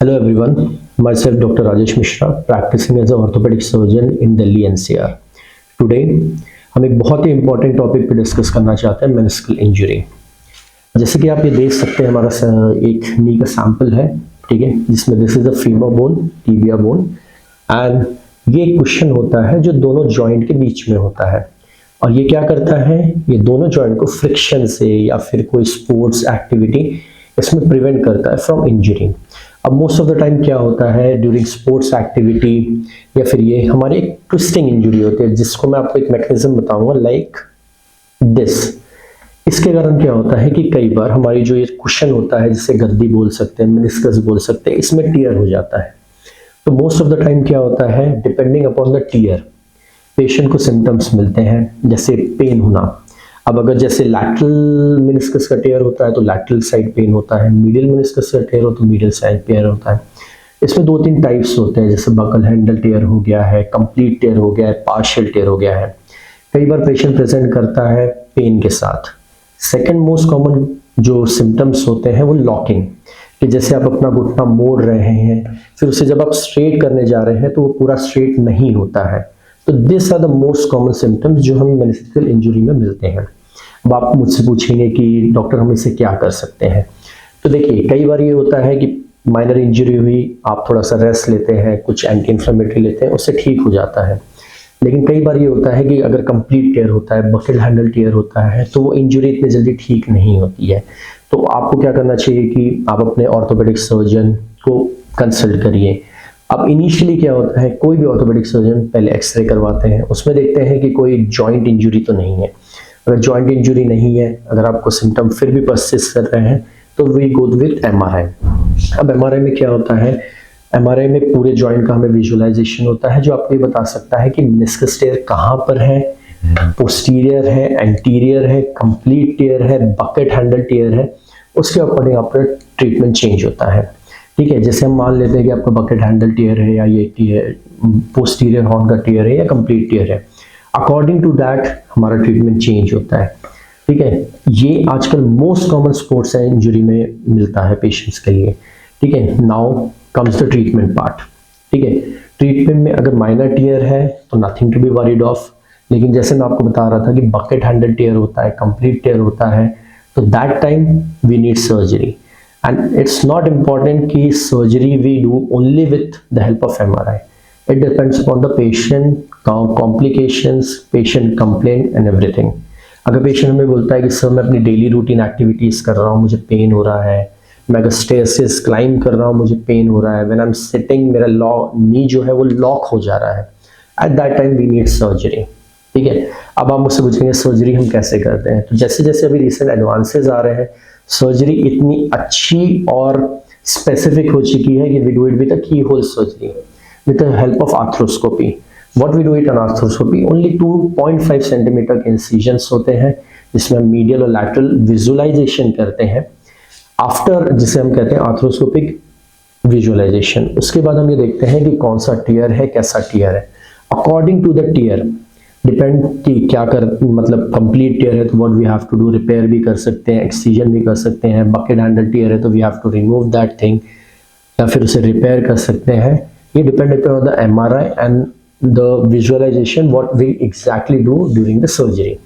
Hello everyone, myself Dr. Rajesh Mishra, practicing as an orthopedic surgeon in Delhi NCR. Today हम एक बहुत ही important topic पे discuss करना चाहते हैं, मेनिस्कल इंजरी। जैसे कि आप ये देख सकते हैं, हमारा एक नी का सैंपल है, ठीक है, जिसमें this is a femur bone, tibia bone, and ये क्वेश्चन होता है जो दोनों जॉइंट के बीच में होता है। और ये क्या करता है, ये दोनों जॉइंट को फ्रिक्शन से या फिर कोई स्पोर्ट्स एक्टिविटी इसमें प्रिवेंट करता है फ्रॉम इंजरी। अब मोस्ट ऑफ द टाइम क्या होता है, ड्यूरिंग स्पोर्ट्स एक्टिविटी या फिर ये हमारी एक ट्विस्टिंग इंजरी होती है, जिसको मैं आपको एक मैकेनिज्म बताऊंगा लाइक दिस। इसके कारण क्या होता है कि कई बार हमारी जो ये कुशन होता है, जिसे गद्दी बोल सकते हैं, मेनिस्कस बोल सकते हैं, इसमें टियर हो जाता है। तो मोस्ट ऑफ द टाइम क्या होता है, depending upon the tear patient को सिम्टम्स मिलते हैं, जैसे पेन होना। अब अगर जैसे लैटरल मेनिस्कस का टियर होता है तो लैटरल साइड पेन होता है, मीडियल मेनिस्कस का टियर हो तो मीडियल साइड पेन होता है। इसमें दो तीन टाइप्स होते हैं, जैसे बकल हैंडल टियर हो गया है, कंप्लीट टियर हो गया है, पार्शियल टियर हो गया है। कई बार पेशेंट प्रेजेंट करता है पेन के साथ। सेकेंड मोस्ट कॉमन जो सिम्टम्स होते हैं वो लॉकिंग, कि जैसे आप अपना घुटना मोड़ रहे हैं, फिर उसे जब आप स्ट्रेट करने जा रहे हैं तो वो पूरा स्ट्रेट नहीं होता है। तो this are the most common symptoms जो हमें मेनिस्कल इंजरी में मिलते हैं। अब आप मुझसे पूछेंगे कि डॉक्टर हम इसे क्या कर सकते हैं। तो देखिए, कई बार ये होता है कि माइनर इंजरी हुई, आप थोड़ा सा रेस्ट लेते हैं, कुछ एंटी इन्फ्लेमेटरी लेते हैं, उससे ठीक हो जाता है। लेकिन कई बार ये होता है कि अगर कंप्लीट टियर होता है, बकेट हैंडल टियर होता है, तो वो इंजरी इतनी जल्दी ठीक नहीं होती है। तो आपको क्या करना चाहिए कि आप अपने ऑर्थोपेडिक सर्जन को कंसल्ट करिए। अब इनिशियली क्या होता है, कोई भी ऑर्थोपेडिक सर्जन पहले एक्सरे करवाते हैं, उसमें देखते हैं कि कोई जॉइंट इंजरी तो नहीं है। अगर जॉइंट इंजरी नहीं है, अगर आपको सिम्टम फिर भी परसिस्ट कर रहे हैं, तो वी गो विद एमआरआई। अब एमआरआई में क्या होता है, एमआरआई में पूरे जॉइंट का हमें विजुअलाइजेशन होता है, जो आपको ये बता सकता है कि मेनिस्कस टियर कहाँ पर है, पोस्टीरियर है, एंटीरियर है, कंप्लीट टियर है, बकेट हैंडल टियर है। उसके अकॉर्डिंग आपका ट्रीटमेंट चेंज होता है, ठीक है। जैसे हम मान लेते हैं कि आपका बकेट हैंडल टियर है, या ये टियर पोस्टीरियर हॉर्न का टियर है, या कंप्लीट टियर है, अकॉर्डिंग टू दैट हमारा ट्रीटमेंट चेंज होता है, ठीक है। ये आजकल मोस्ट कॉमन स्पोर्ट्स इंजरी में मिलता है पेशेंट्स के लिए, ठीक है। Now comes the treatment part, ठीक है। ट्रीटमेंट में अगर माइनर टियर है तो nothing to be worried of, लेकिन जैसे मैं आपको बता रहा था कि बकेट हैंडल टियर होता है, कंप्लीट टियर होता है, तो that time we need surgery. And it's not important कि surgery we do only with the help of MRI. It depends upon the patient, complications, patient complaint and everything. अगर patient हमें बोलता है कि sir मैं अपनी डेली रूटीन एक्टिविटीज कर रहा हूँ, मुझे पेन हो रहा है, मैं अगर स्टेयर्स क्लाइंब कर रहा हूँ, मुझे पेन हो रहा है, व्हेन आई एम सिटिंग मेरा नी जो है वो लॉक हो जा रहा है, at that time we need surgery, ठीक है। अब आप मुझसे पूछेंगे सर्जरी हम कैसे करते हैं, तो जैसे जैसे अभी रिसेंट एडवांसेस आ रहे हैं, सर्जरी इतनी अच्छी और स्पेसिफिक हो चुकी है कि we do it with a keyhole surgery with the help of arthroscopy. What we do it on arthroscopy, only 2.5 centimetre के इंसिजन्स होते हैं, जिसमें हम मीडियल और लैटरल विजुअलाइजेशन करते हैं आफ्टर, जिसे हम कहते हैं आर्थ्रोस्कोपिक विजुअलाइजेशन। उसके बाद हम ये देखते हैं कि कौन सा टियर है, कैसा टियर है। According to the tear depend कि क्या कर, मतलब कंप्लीट टियर है तो what we have to do, repair भी कर सकते हैं, एक्ससीजन भी कर सकते हैं। बकेट हैंडल टियर है तो we have to remove that thing, या फिर उसे रिपेयर कर सकते हैं। ये depend upon the MRI and the visualisation what we exactly do during the surgery.